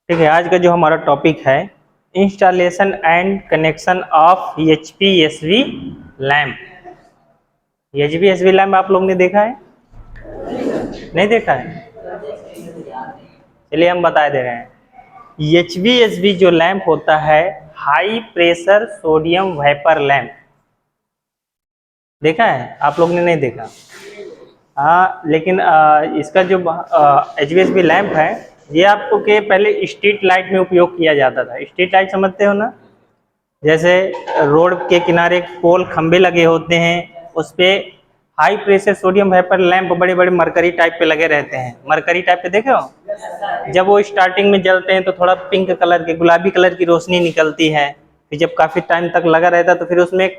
ठीक है, आज का जो हमारा टॉपिक है installation and connection of HPSV lamp. HPSV lamp आप लोग ने देखा है? नहीं देखा है? चलिए हम बता दे रहे हैं। HPSV जो लैम्प होता है high pressure sodium vapour lamp. देखा है? आप लोग ने नहीं देखा? हाँ, लेकिन इसका जो HPSV लैम्प है ये आपको के पहले स्ट्रीट लाइट में उपयोग किया जाता था। स्ट्रीट लाइट समझते हो ना? जैसे रोड के किनारे पोल खंबे लगे होते हैं, उस पे high pressure sodium vapour lamp बड़े बड़े मरकरी टाइप पे लगे रहते हैं। मरकरी टाइप पे देखे हो? जब वो स्टार्टिंग में जलते हैं तो थोड़ा पिंक कलर के गुलाबी कलर की रोशनी निकलती है, फिर जब काफ़ी टाइम तक लगा रहता है तो फिर उसमें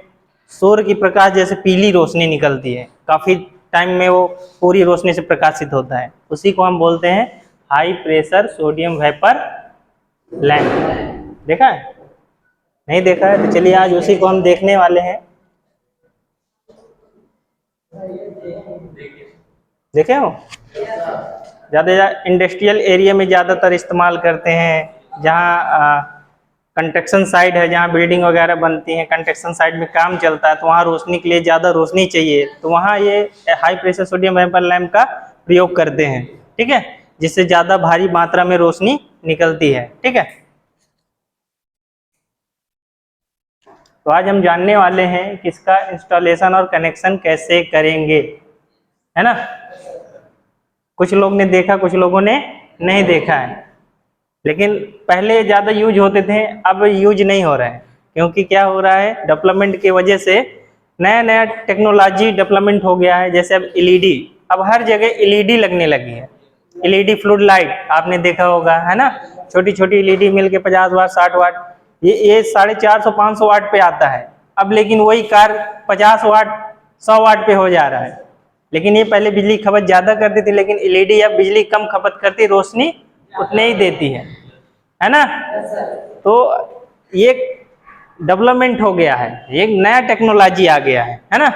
सूर्य की प्रकाश जैसे पीली रोशनी निकलती है। काफ़ी टाइम में वो पूरी रोशनी से प्रकाशित होता है। उसी को हम बोलते हैं high pressure sodium vapour lamp. देखा है? नहीं देखा है? तो चलिए आज उसी को हम देखने वाले हैं। देखे हो? ज़्यादा इंडस्ट्रियल एरिया में ज़्यादातर इस्तेमाल करते हैं, जहाँ कंस्ट्रक्शन साइट है, जहाँ बिल्डिंग वगैरह बनती हैं, कंस्ट्रक्शन साइट में काम चलता है, तो वहाँ रोशनी के लिए ज़्यादा रोशनी चाहिए, तो वहाँ ये high pressure sodium vapour lamp का प्रयोग करते हैं। ठीक है, जिससे ज़्यादा भारी मात्रा में रोशनी निकलती है। ठीक है, तो आज हम जानने वाले हैं कि इसका इंस्टॉलेशन और कनेक्शन कैसे करेंगे, है ना? कुछ लोग ने देखा, कुछ लोगों ने नहीं देखा है, लेकिन पहले ज़्यादा यूज होते थे, अब यूज नहीं हो रहा है। क्योंकि क्या हो रहा है, डेवलपमेंट की वजह से नया नया टेक्नोलॉजी डेवलपमेंट हो गया है। जैसे अब LED, अब हर जगह LED लगने लगी है। LED फ्लड लाइट आपने देखा होगा, है ना? छोटी छोटी LED मिल के 50 वाट 60 वाट, ये 450 500 वाट पे आता है। अब लेकिन वही कार 50 वाट 100 वाट पे हो जा रहा है। लेकिन ये पहले बिजली खपत ज़्यादा करती थी, लेकिन LED अब बिजली कम खपत करती, रोशनी उतने ही देती है ना? तो ये डेवलपमेंट हो गया है, एक नया टेक्नोलॉजी आ गया है ना?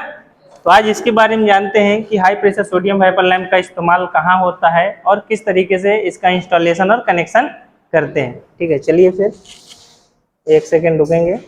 तो आज इसके बारे में जानते हैं कि high pressure sodium vapour lamp का इस्तेमाल कहाँ होता है और किस तरीके से इसका इंस्टॉलेशन और कनेक्शन करते हैं। ठीक है, चलिए फिर एक सेकेंड रुकेंगे।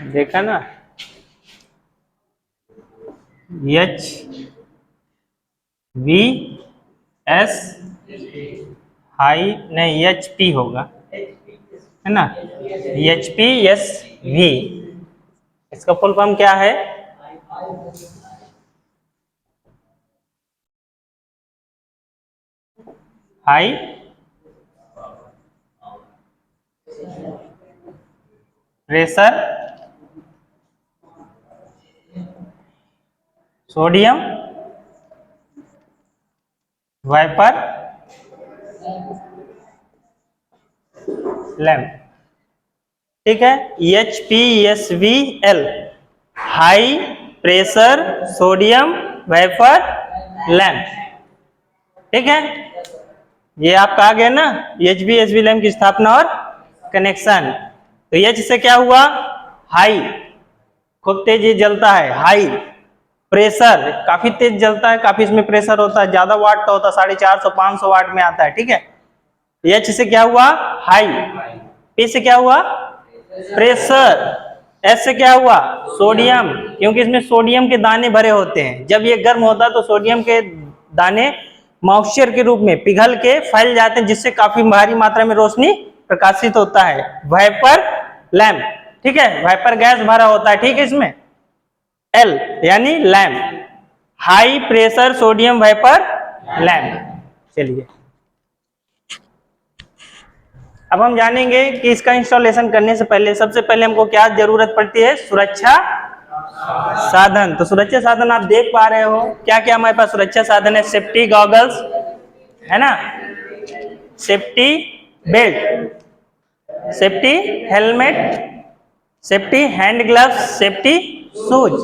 देखा ना, HVS हाई नहीं, HP होगा, है ना? HPSV, इसका फुल फॉर्म क्या है? High pressure sodium vapour lamp. ठीक है, HPSVL high pressure sodium vapour lamp. ठीक है, ये आपका आ गया ना HPSV लैंप की स्थापना और कनेक्शन। तो H से क्या हुआ? हाई, खूब तेज ये जलता है। हाई प्रेशर, काफी तेज जलता है, काफी इसमें प्रेशर होता है, ज्यादा वाट का होता है, 450 500 वाट में आता है। ठीक है, H से क्या हुआ? हाई। P से क्या हुआ? प्रेशर। S से क्या हुआ? सोडियम, क्योंकि इसमें सोडियम के दाने भरे होते हैं। जब ये गर्म होता है तो सोडियम के दाने मॉइस्चर के रूप में पिघल के फैल जाते हैं, जिससे काफी भारी मात्रा में रोशनी प्रकाशित होता है। वेपर लैंप, ठीक है, वेपर गैस भरा होता है, ठीक है, इसमें एल यानी lamp, high pressure sodium vapour lamp. चलिए अब हम जानेंगे कि इसका इंस्टॉलेशन करने से पहले सबसे पहले हमको क्या जरूरत पड़ती है, सुरक्षा साधन। तो सुरक्षा साधन आप देख पा रहे हो क्या क्या हमारे पास सुरक्षा साधन है। सेफ्टी गॉगल्स है ना, safety belt, safety helmet, safety hand gloves, safety shoes.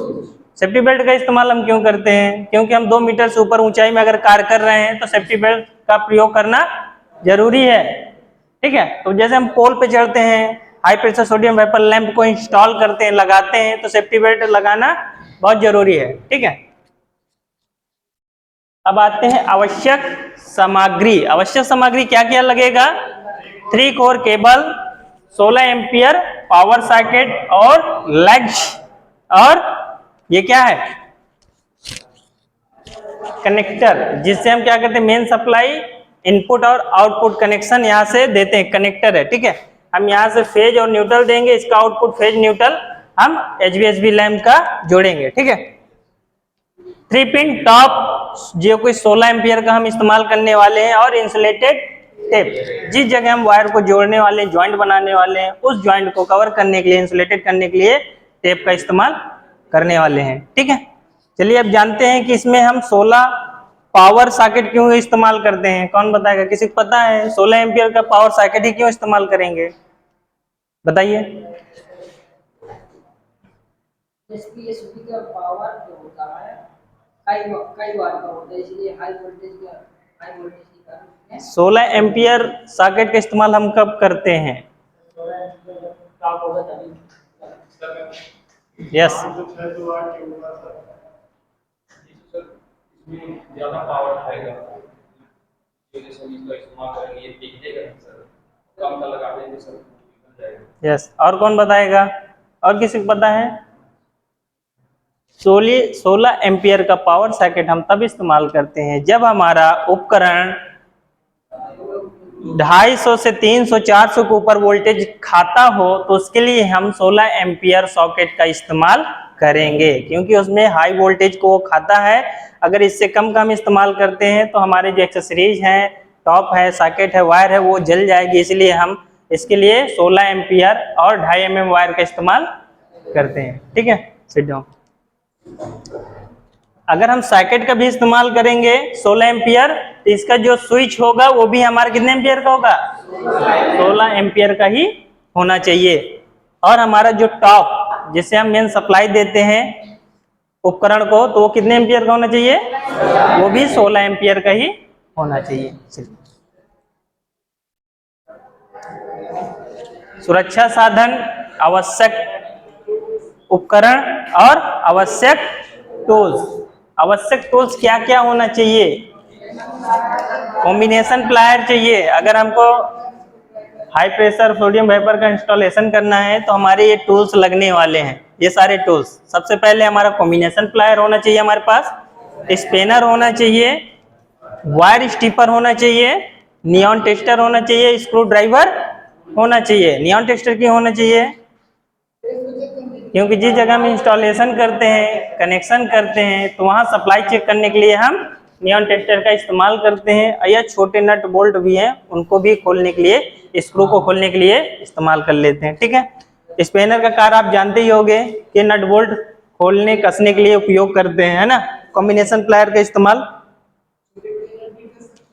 Safety belt का इस्तेमाल हम क्यों करते हैं, क्योंकि हम 2 मीटर से ऊपर ऊंचाई में अगर कार्य कर रहे हैं तो सेफ्टी बेल्ट का प्रयोग करना जरूरी है, ठीक है। तो जैसे हम पोल पे चढ़ते हैं, high pressure sodium vapour lamp को इंस्टॉल करते हैं, लगाते हैं, तो सेफ्टी बेल्ट लगाना बहुत जरूरी है, ठीक है। अब आते हैं आवश्यक सामग्री। आवश्यक सामग्री क्या क्या लगेगा, 3 core cable, 16 ampere power socket और लेग्स, और ये क्या है, कनेक्टर, जिससे हम क्या करते हैं, मेन सप्लाई इनपुट और आउटपुट कनेक्शन यहाँ से देते हैं, कनेक्टर है, ठीक है। हम यहाँ से फेज और न्यूट्रल देंगे, इसका आउटपुट फेज न्यूट्रल हम HVAC लैंप का जोड़ेंगे, ठीक है। 3 पिन टॉप जो कोई 16 एम्पियर का हम इस्तेमाल करने वाले हैं, और इंसुलेटेड टेप, जिस जगह हम वायर को जोड़ने वाले हैं, ज्वाइंट बनाने वाले हैं, उस ज्वाइंट को कवर करने के लिए, इंसुलेटेड करने के लिए टेप का इस्तेमाल करने वाले हैं, ठीक है। चलिए अब जानते हैं कि इसमें हम 16 पावर सॉकेट क्यों इस्तेमाल करते हैं। कौन बताएगा, किसी को पता है 16 एम्पियर का पावर सॉकेट ही क्यों इस्तेमाल करेंगे, बताइए। एसपी का पावर जो होता है कई वाट का होता है, इसलिए हाई वोल्टेज की कारण 16 एम्पियर सॉकेट का इस्तेमाल हम कब करते हैं, यस, ज्यादा पावर आएगा, जैसे हम इसका इस्तेमाल करेंगे, ये टिक जाएगा सर, कम का लगा देंगे सर, निकल जाएगा। यस, और कौन बताएगा, और किसी को पता है। 16 एम्पियर का पावर सॉकेट हम तब इस्तेमाल करते हैं जब हमारा उपकरण 250 से 300 400 के ऊपर वोल्टेज खाता हो, तो उसके लिए हम 16 एम्पियर सॉकेट का इस्तेमाल करेंगे, क्योंकि उसमें हाई वोल्टेज को वो खाता है। अगर इससे कम का हम इस्तेमाल करते हैं तो हमारे जो एक्सेसरीज हैं, टॉप है, सॉकेट है, वायर है, वो जल जाएगी, इसलिए हम इसके लिए 16 एम्पियर और 2.5 mm वायर का इस्तेमाल करते हैं, ठीक है। Sit down. अगर हम सॉकेट का भी इस्तेमाल करेंगे 16 एम्पियर, तो इसका जो स्विच होगा वो भी हमारा कितने एम्पियर का होगा, 16 एम्पियर का ही होना चाहिए। और हमारा जो टॉप जिसे हम मेन सप्लाई देते हैं उपकरण को, तो वो कितने एम्पियर का होना चाहिए, वो भी 16 एम्पियर का ही होना चाहिए। सुरक्षा साधन, आवश्यक उपकरण और आवश्यक टूल्स। आवश्यक टूल्स क्या क्या होना चाहिए, कॉम्बिनेशन प्लायर चाहिए। अगर हमको हाई प्रेशर सोडियम वेपर का इंस्टॉलेशन करना है तो हमारे ये टूल्स लगने वाले हैं, ये सारे टूल्स। सबसे पहले हमारा कॉम्बिनेशन प्लायर होना चाहिए हमारे पास, स्पेनर होना चाहिए, वायर स्टीपर होना चाहिए, नियॉन टेस्टर होना चाहिए, स्क्रू ड्राइवर होना चाहिए। नियॉन टेस्टर क्यों होना चाहिए, क्योंकि जिस जगह हम इंस्टॉलेशन करते हैं, कनेक्शन करते हैं, तो वहाँ सप्लाई चेक करने के लिए हम नियॉन टेस्टर का इस्तेमाल करते हैं। या छोटे नट बोल्ट भी हैं, उनको भी खोलने के लिए, स्क्रू को खोलने के लिए इस्तेमाल कर लेते हैं, ठीक है। स्पेनर का कार्य आप जानते ही होंगे कि नट बोल्ट खोलने कसने के लिए उपयोग करते हैं, है ना। कॉम्बिनेशन प्लायर का इस्तेमाल,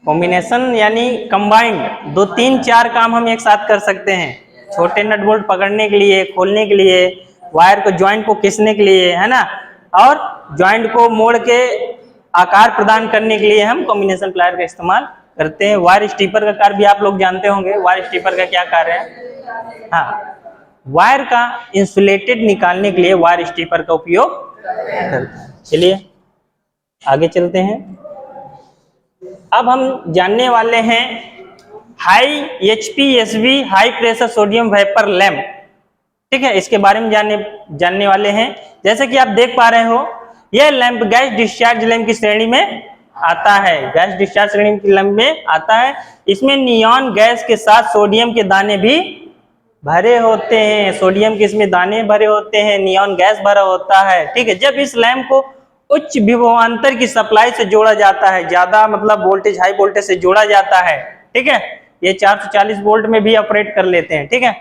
कॉम्बिनेशन यानी कंबाइंड, 2 3 4 काम हम एक साथ कर सकते हैं। छोटे नट बोल्ट पकड़ने के लिए, खोलने के लिए, वायर को ज्वाइंट को खींचने के लिए, है ना, और ज्वाइंट को मोड़ के आकार प्रदान करने के लिए हम कॉम्बिनेशन प्लायर का इस्तेमाल करते हैं। वायर स्टीपर का कार्य भी आप लोग जानते होंगे। वायर स्टीपर का क्या कार्य है, हाँ, वायर का इंसुलेटेड निकालने के लिए वायर स्टीपर का उपयोग करते हैं। चलिए आगे चलते हैं। अब हम जानने वाले हैं high HPSV high pressure sodium vapour lamp, ठीक है, इसके बारे में जानने वाले हैं। जैसे कि आप देख पा रहे हो, यह लैंप गैस डिस्चार्ज लैंप की श्रेणी में आता है, गैस डिस्चार्ज श्रेणी की लैंप में आता है। इसमें नियॉन गैस के साथ सोडियम के दाने भी भरे होते हैं, सोडियम के इसमें दाने भरे होते हैं, नियॉन गैस भरा होता है, ठीक है। जब इस लैंप को उच्च विभवांतर की सप्लाई से जोड़ा जाता है, ज्यादा मतलब वोल्टेज हाई वोल्टेज से जोड़ा जाता है, ठीक है, ये 440 वोल्ट में भी ऑपरेट कर लेते हैं, ठीक है।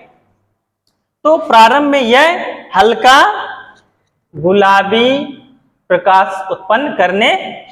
तो प्रारंभ में यह हल्का गुलाबी प्रकाश उत्पन्न करने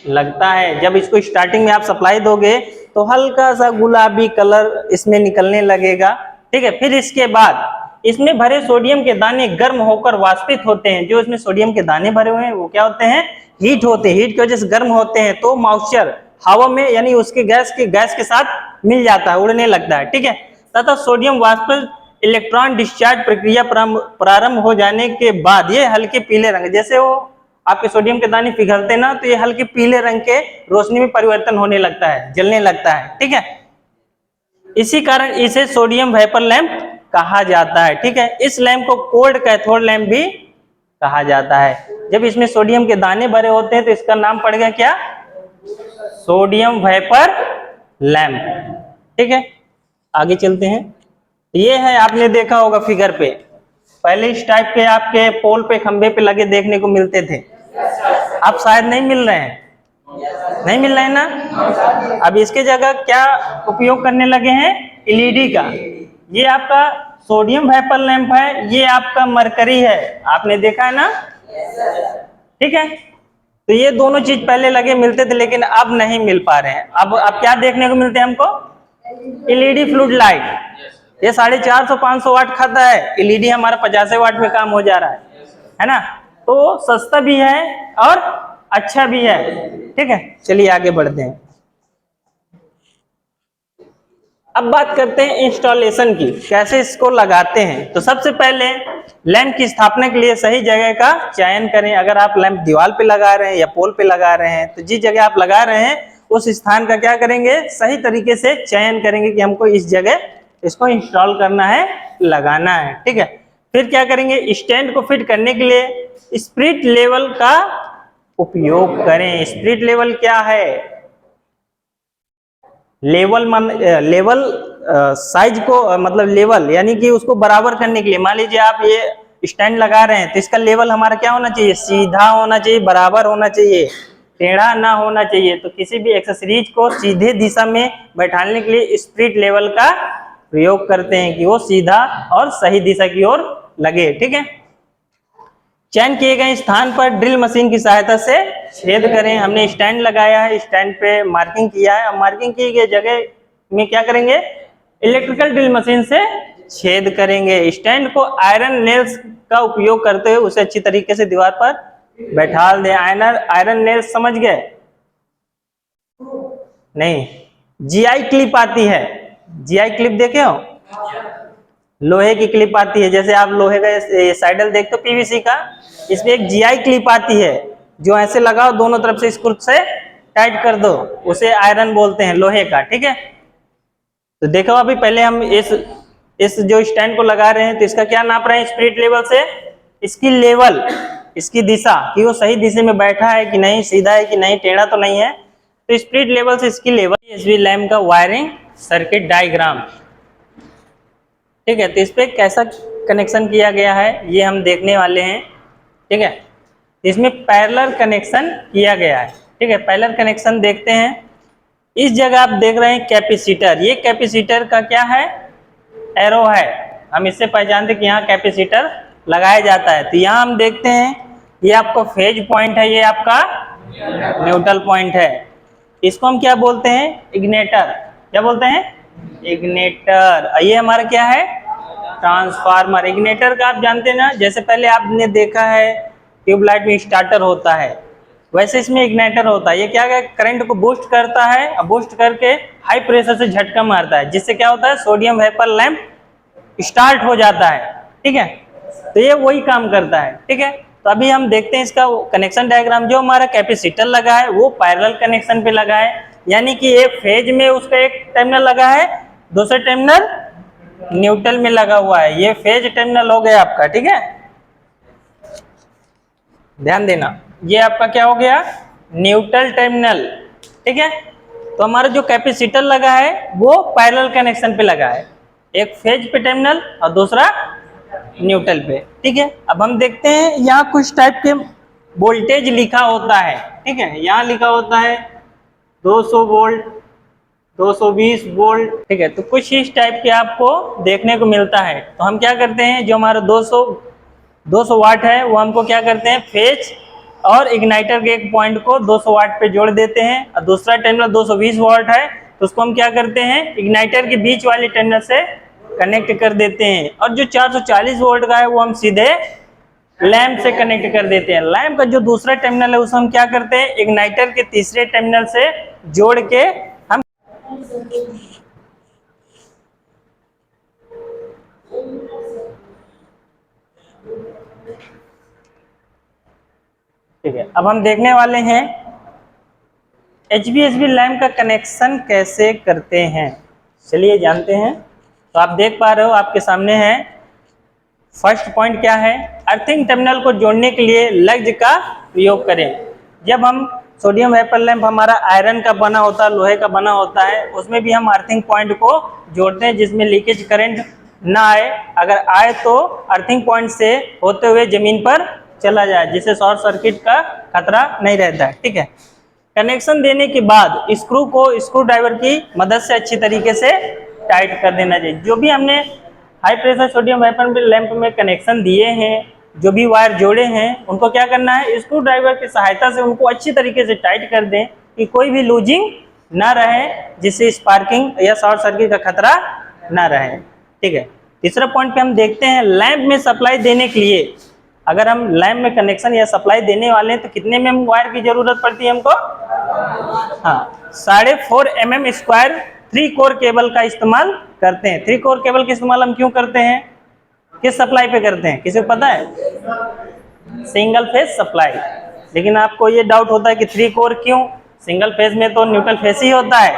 लगता है। जब इसको स्टार्टिंग में आप सप्लाई दोगे तो हल्का सा गुलाबी कलर इसमें निकलने लगेगा, ठीक है। फिर इसके बाद इसमें भरे सोडियम के दाने गर्म होकर वाष्पित होते हैं। जो इसमें सोडियम के दाने भरे हुए हैं वो क्या होते हैं, हीट होते हैं, हीट की वजह से गर्म होते हैं, तो मॉइस्चर हवा में यानी उसके गैस के साथ मिल जाता है, उड़ने लगता है, ठीक है। तथा सोडियम वाष्प इलेक्ट्रॉन डिस्चार्ज प्रक्रिया प्रारंभ हो जाने के बाद ये हल्के पीले रंग, जैसे वो आपके सोडियम के दाने पिघलते ना तो ये हल्के पीले रंग के रोशनी में परिवर्तन होने लगता है, जलने लगता है, ठीक है। इसी कारण इसे सोडियम वेपर लैंप कहा जाता है, ठीक है। इस लैंप को कोल्ड कैथोड लैंप भी कहा जाता है। जब इसमें सोडियम के दाने भरे होते हैं तो इसका नाम पड़ गया क्या, सोडियम वेपर लैंप, ठीक है। आगे चलते हैं। ये है, आपने देखा होगा फिगर पे, पहले इस टाइप के आपके पोल पे खंबे पे लगे देखने को मिलते थे, अब शायद नहीं मिल रहे हैं, नहीं मिल रहे हैं ना। अब इसके जगह क्या उपयोग करने लगे हैं, एलईडी का। ये आपका सोडियम वेपर लैंप है, ये आपका मरकरी है, आपने देखा है ना, ठीक है। तो ये दोनों चीज पहले लगे मिलते थे लेकिन अब नहीं मिल पा रहे हैं। अब क्या देखने को मिलते हैं हमको, एलईडी फ्लूड लाइट। ये 450-500 वाट खाता है, एलईडी हमारा 50 वाट में काम हो जा रहा है ना। तो सस्ता भी है और अच्छा भी है, ठीक है। चलिए आगे बढ़ते हैं। अब बात करते हैं इंस्टॉलेशन की, कैसे इसको लगाते हैं। तो सबसे पहले लैंप की स्थापना के लिए सही जगह का चयन करें। अगर आप लैंप दीवार पे लगा रहे हैं या पोल पे लगा रहे हैं तो जिस जगह आप लगा रहे हैं उस स्थान का क्या करेंगे, सही तरीके से चयन करेंगे कि हमको इस जगह इसको इंस्टॉल करना है, लगाना है, ठीक है। फिर क्या करेंगे, स्टैंड को फिट करने के लिए स्पिरिट लेवल का उपयोग करें। स्पिरिट लेवल क्या है, लेवल साइज को मतलब लेवल यानी कि उसको बराबर करने के लिए। मान लीजिए आप ये स्टैंड लगा रहे हैं तो इसका लेवल हमारा क्या होना चाहिए, सीधा होना चाहिए, बराबर होना चाहिए, टेढ़ा ना होना चाहिए। तो किसी भी एक्सेसरीज को सीधे दिशा में बैठाने के लिए स्पिरिट लेवल का प्रयोग करते हैं कि वो सीधा और सही दिशा की ओर लगे, ठीक है। चयन किए गए स्थान पर ड्रिल मशीन की सहायता से छेद करें। हमने स्टैंड लगाया है, स्टैंड पे मार्किंग किया है, अब मार्किंग की गई जगह में क्या करेंगे, इलेक्ट्रिकल ड्रिल मशीन से छेद करेंगे। स्टैंड को आयरन नेल्स का उपयोग करते हुए उसे अच्छी तरीके से दीवार पर बैठा दें। आयरन नेल्स समझ गए, नहीं, जीआई क्लिप आती है, जीआई क्लिप देखे हो, लोहे की क्लिप आती है, जैसे आप लोहे का साइडल देखते हो पीवीसी का, इसमें एक जीआई क्लिप आती है जो ऐसे लगाओ, दोनों तरफ से स्क्रू से टाइट कर दो, उसे आयरन बोलते हैं, लोहे का, ठीक है। तो देखो अभी पहले हम इस जो स्टैंड को लगा रहे हैं तो इसका क्या नाप रहे हैं स्पिरिट लेवल से, इसकी लेवल, इसकी दिशा कि वो सही दिशा में बैठा है कि नहीं, सीधा है कि नहीं, टेढ़ा तो नहीं है। तो स्पिरिट लेवल से इसकी लेवल। एसवी लैम्प का वायरिंग सर्किट डायग्राम, ठीक है। तो इस पे कैसा कनेक्शन किया गया है ये हम देखने वाले हैं, ठीक है। इसमें पैरेलल कनेक्शन किया गया है, ठीक है। पैरेलल कनेक्शन देखते हैं। इस जगह आप देख रहे हैं कैपेसिटर, ये कैपेसिटर का क्या है, एरो है, हम इससे पहचानते कि यहाँ कैपेसिटर लगाया जाता है। तो यहाँ हम देखते हैं ये आपका फेज पॉइंट है, ये आपका न्यूट्रल पॉइंट है, इसको हम क्या बोलते हैं, इग्नेटर, क्या बोलते हैं, इग्नेटर। ये हमारा क्या है, ट्रांसफार्मर। इग्नेटर का आप जानते हैं ना, जैसे पहले आपने देखा है ट्यूबलाइट में स्टार्टर होता है, वैसे इसमें इग्नाइटर होता है। ये क्या है, करंट को बूस्ट करता है और बूस्ट करके हाई प्रेशर से झटका मारता है, जिससे क्या होता है, सोडियम वेपर लैंप स्टार्ट हो जाता है, ठीक है। तो ये वही काम करता है, ठीक है। तो अभी हम देखते हैं इसका कनेक्शन डायग्राम। जो हमारा कैपेसिटर लगा है वो पैरेलल कनेक्शन पे लगा है, यानी कि एक फेज में उसका एक टर्मिनल लगा है, दूसरा टर्मिनल न्यूट्रल में लगा हुआ है। ये फेज टर्मिनल हो गया आपका, ठीक है, ध्यान देना। ये आपका क्या हो गया, न्यूट्रल टर्मिनल, ठीक है। तो हमारा जो कैपेसिटर लगा है वो पैरेलल कनेक्शन पे लगा है, एक फेज पे टर्मिनल और दूसरा न्यूट्रल पे, ठीक है। अब हम देखते हैं यहाँ कुछ टाइप के वोल्टेज लिखा होता है, ठीक है। यहाँ लिखा होता है 200 वोल्ट, 220 वोल्ट, ठीक है। तो कुछ इस टाइप के आपको देखने को मिलता है। तो हम क्या करते हैं, जो हमारा 200 वाट है वो हमको क्या करते हैं, फेज और इग्नाइटर के एक पॉइंट को 200 वाट पे जोड़ देते हैं, और दूसरा टर्मिनल 220 वाट है तो उसको हम क्या करते हैं, इग्नाइटर के बीच वाले टर्मिनल से कनेक्ट कर देते हैं। और जो 440 वोल्ट का है वो हम सीधे लैंप से कनेक्ट कर देते हैं। लैंप का जो दूसरा टर्मिनल है उसे हम क्या करते हैं, इग्नाइटर के तीसरे टर्मिनल से जोड़ के हम ठीक है। अब हम देखने वाले हैं HVAC लैंप का कनेक्शन कैसे करते हैं, चलिए जानते हैं। तो आप देख पा रहे हो आपके सामने है, फर्स्ट पॉइंट क्या है, अर्थिंग टर्मिनल को जोड़ने के लिए लग्ज का प्रयोग करें। जब हम सोडियम वेपर लैंप हमारा आयरन का बना होता है, लोहे का बना होता है, उसमें भी हम अर्थिंग पॉइंट को जोड़ते हैं जिसमें लीकेज करंट ना आए, अगर आए तो अर्थिंग पॉइंट से होते हुए जमीन पर चला जाए, जिससे शॉर्ट सर्किट का खतरा नहीं रहता है, ठीक है। कनेक्शन देने के बाद स्क्रू को स्क्रू ड्राइवर की मदद से अच्छी तरीके से टाइट कर देना चाहिए। जो भी हमने high pressure sodium vapour lamp में कनेक्शन दिए हैं, जो भी वायर जोड़े हैं, उनको क्या करना है, स्क्रू ड्राइवर की सहायता से उनको अच्छी तरीके से टाइट कर दें कि कोई भी लूजिंग ना रहे, जिससे स्पार्किंग या शॉर्ट सर्किट का खतरा ना रहे, ठीक है। तीसरा पॉइंट पे हम देखते हैं, लैंप में सप्लाई देने के लिए अगर हम लैंप में कनेक्शन या सप्लाई देने वाले हैं तो कितने mm वायर की जरूरत पड़ती है हमको, हाँ 4.5 mm स्क्वायर 3 कोर केबल का इस्तेमाल करते हैं। 3 कोर केबल का इस्तेमाल हम क्यों करते हैं, किस सप्लाई पे करते हैं, किसी को पता है, सिंगल फेज सप्लाई। लेकिन आपको ये डाउट होता है कि 3 कोर क्यों, सिंगल फेज में तो न्यूट्रल फेज ही होता है,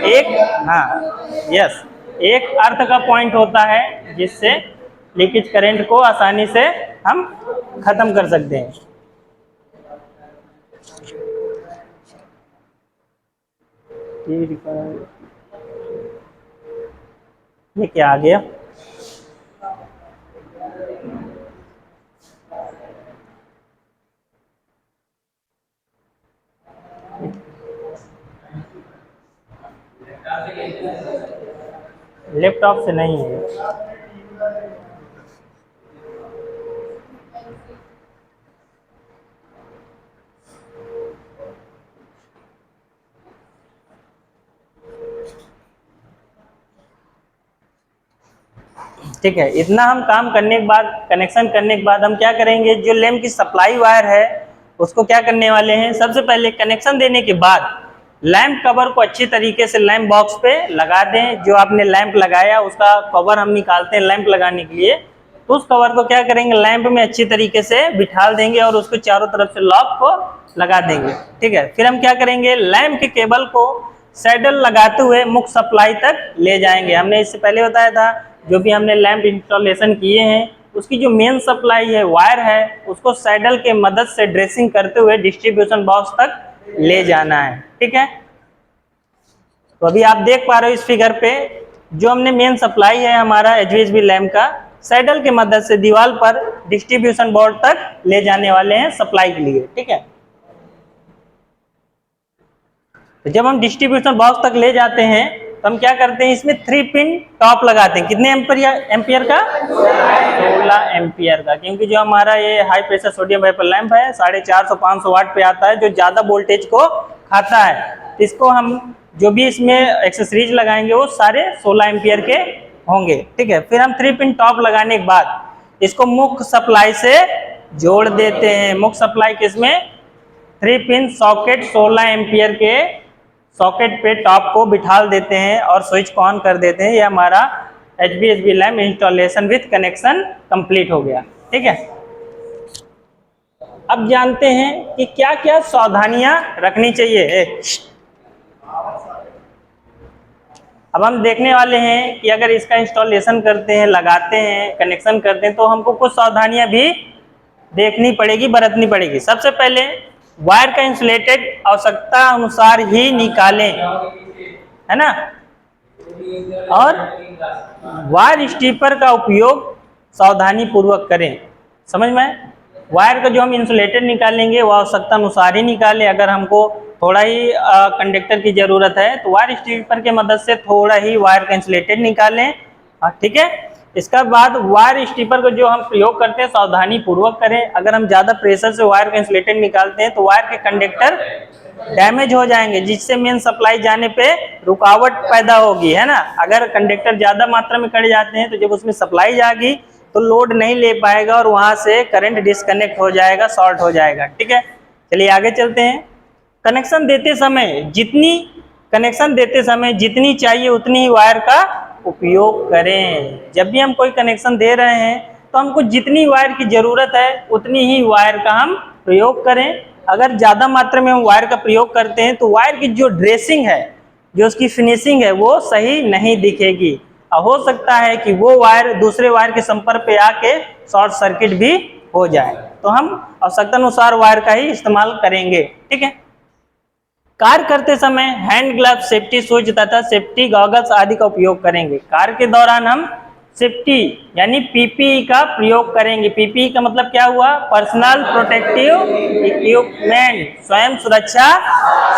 एक हाँ यस एक अर्थ का पॉइंट होता है जिससे लीकेज करंट को आसानी से हम खत्म कर सकते हैं। ये क्या आ गया, लैपटॉप से नहीं है। ठीक है, इतना हम काम करने के बाद, कनेक्शन करने के बाद हम क्या करेंगे, जो लैंप की सप्लाई वायर है उसको क्या करने वाले हैं, सबसे पहले कनेक्शन देने के बाद लैंप कवर को अच्छी तरीके से लैंप बॉक्स पे लगा दें। जो आपने लैंप लगाया उसका कवर हम निकालते हैं लैंप लगाने के लिए, तो उस कवर को क्या करेंगे, लैंप में अच्छी तरीके से बिठा देंगे और उसको चारों तरफ से लॉक को लगा देंगे, ठीक है। फिर हम क्या करेंगे, लैंप के केबल को सैडल लगाते हुए मुख्य सप्लाई तक ले जाएंगे। हमने इससे पहले बताया था, जो भी हमने लैंप इंस्टॉलेशन किए हैं उसकी जो मेन सप्लाई है, वायर है, उसको सैडल के मदद से ड्रेसिंग करते हुए डिस्ट्रीब्यूशन बॉक्स तक ले जाना है, ठीक है। तो अभी आप देख पा रहे हो इस फिगर पे, जो हमने मेन सप्लाई है हमारा HVAC लैंप का, सैडल के मदद से दीवार पर डिस्ट्रीब्यूशन बोर्ड तक ले जाने वाले हैं सप्लाई के लिए, ठीक है। तो जब हम डिस्ट्रीब्यूशन बॉक्स तक ले जाते हैं तो हम क्या करते हैं, इसमें 3 पिन टॉप लगाते हैं। कितने एम्पियर का, 16 एम्पियर का, क्योंकि जो हमारा ये high pressure sodium vapour lamp है 450-500 वाट पे आता है, जो ज्यादा वोल्टेज को खाता है। इसको हम जो भी इसमें एक्सेसरीज लगाएंगे वो सारे 16 एम्पियर के होंगे, ठीक है। फिर हम 3 पिन टॉप लगाने के बाद इसको मुख्य सप्लाई से जोड़ देते हैं। मुख्य सप्लाई किसमें, 3 पिन सॉकेट 16 एम्पियर के सॉकेट पे टॉप को बिठा देते हैं और स्विच को ऑन कर देते हैं। ये हमारा HVAC lamp installation with connection complete हो गया, ठीक है। अब जानते हैं कि क्या क्या सावधानियां रखनी चाहिए। अब हम देखने वाले हैं कि अगर इसका इंस्टॉलेशन करते हैं, लगाते हैं, कनेक्शन करते हैं, तो हमको कुछ सावधानियां भी देखनी पड़ेगी, बरतनी पड़ेगी। सबसे पहले वायर का इंसुलेटेड आवश्यकता अनुसार ही निकालें, है ना। और वायर स्ट्रिपर का उपयोग सावधानी पूर्वक करें। समझ में आए? वायर का जो हम इंसुलेटेड निकालेंगे वो आवश्यकता अनुसार ही निकालें। अगर हमको थोड़ा ही कंडक्टर की ज़रूरत है तो वायर स्ट्रिपर के मदद से थोड़ा ही वायर का इंसुलेटेड निकालें। ठीक है। इसका बाद वायर स्ट्रिपर को जो हम प्रयोग करते हैं सावधानी पूर्वक करें। अगर हम ज़्यादा प्रेशर से वायर का इंसुलेटेड निकालते हैं तो वायर के कंडक्टर डैमेज हो जाएंगे, जिससे मेन सप्लाई जाने पे रुकावट पैदा होगी, है ना। अगर कंडक्टर ज़्यादा मात्रा में कट जाते हैं तो जब उसमें सप्लाई जाएगी तो लोड नहीं ले पाएगा और वहाँ से करंट डिस्कनेक्ट हो जाएगा, शॉर्ट हो जाएगा। ठीक है, चलिए आगे चलते हैं। कनेक्शन देते समय जितनी चाहिए उतनी ही वायर का उपयोग करें। जब भी हम कोई कनेक्शन दे रहे हैं तो हमको जितनी वायर की ज़रूरत है उतनी ही वायर का हम प्रयोग करें। अगर ज़्यादा मात्रा में हम वायर का प्रयोग करते हैं तो वायर की जो ड्रेसिंग है, जो उसकी फिनिशिंग है, वो सही नहीं दिखेगी। हो सकता है कि वो वायर दूसरे वायर के संपर्क पे आके शॉर्ट सर्किट भी हो जाए। तो हम आवश्यकता अनुसार वायर का ही इस्तेमाल करेंगे। ठीक है। कार्य करते समय हैंड ग्लव, सेफ्टी शूज तथा सेफ्टी गॉगल्स आदि का उपयोग करेंगे। कार्य के दौरान हम सेफ्टी यानी पीपीई का प्रयोग करेंगे। पीपीई का मतलब क्या हुआ? पर्सनल प्रोटेक्टिव इक्विपमेंट, स्वयं सुरक्षा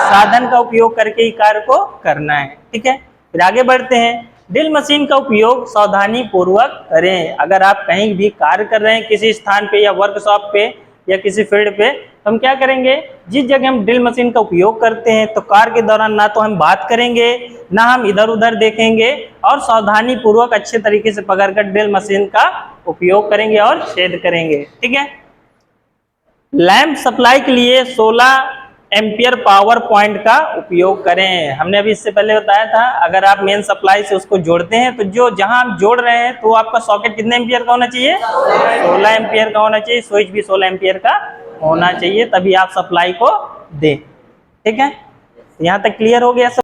साधन का उपयोग करके ही कार्य को करना है। ठीक है, फिर आगे बढ़ते हैं। ड्रिल मशीन का उपयोग सावधानी पूर्वक करें। अगर आप कहीं भी कार्य कर रहे हैं, किसी स्थान पे या वर्कशॉप पे या किसी फील्ड पे, तो हम क्या करेंगे, जिस जगह हम ड्रिल मशीन का उपयोग करते हैं तो कार्य के दौरान ना तो हम बात करेंगे, ना हम इधर उधर देखेंगे, और सावधानी पूर्वक अच्छे तरीके से पकड़कर ड्रिल मशीन का उपयोग करेंगे और छेद करेंगे। ठीक है। लैंप सप्लाई के लिए 16 एम्पियर पावर पॉइंट का उपयोग करें। हमने अभी इससे पहले बताया था, अगर आप मेन सप्लाई से उसको जोड़ते हैं तो जो जहां आप जोड़ रहे हैं तो आपका सॉकेट कितने एम्पियर का होना चाहिए? 16 एम्पियर का होना चाहिए। स्विच भी 16 एम्पियर का होना चाहिए, तभी आप सप्लाई को दें। ठीक है, यहाँ तक क्लियर हो गया सब?